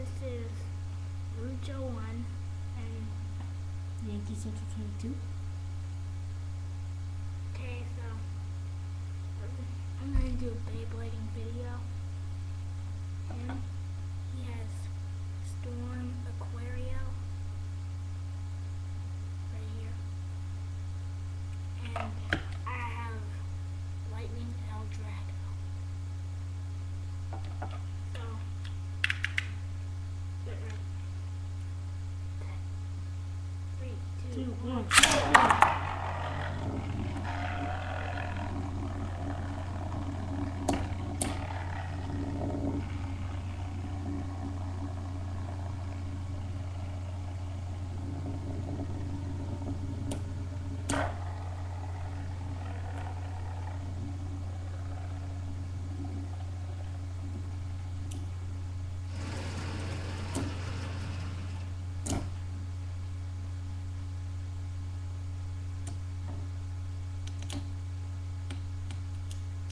This is Lucha 1 and Yankee Central 22. okay, so I'm going to do a Beyblading video. And he has Storm Aquario right here. And I have Lightning Eldrago. So, get ready. 10, 3, 2, 1.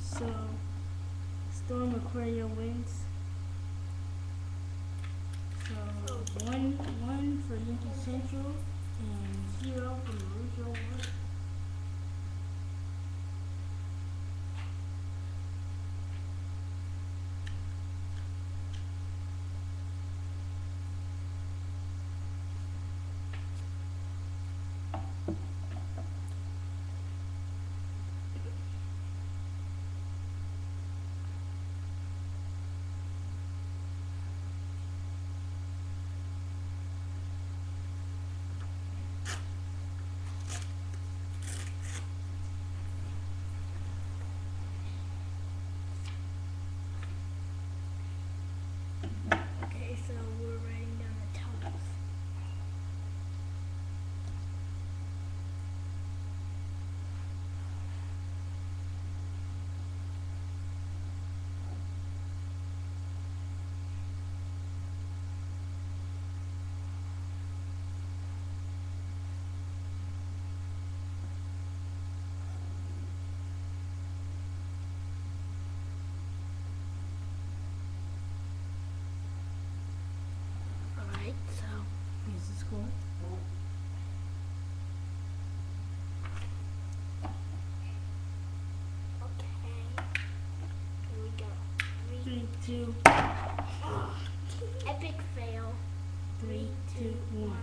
So, Storm Aquario wins. So, 1-1 for Yankee Central and 0 for Mauricio 1. Okay, so we're writing down the totals. Alright, so Here's the score. okay. Here we go. 3, 2, Epic fail. 3, 2, 1.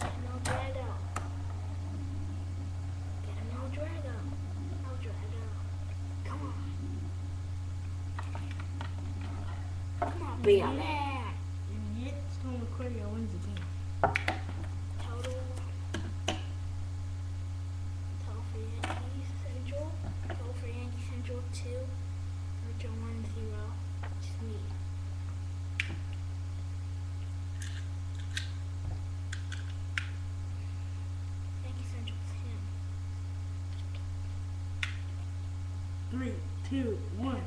No Drago. Get an Eldrago. Eldrago. Come on. Come on, be a man. And yet, Storm Aquario wins again. Total for Yankee Central. Total for Yankee Central 2. Lucha 1, 0. Just me. Yankee Central 10. 3, 2, 1.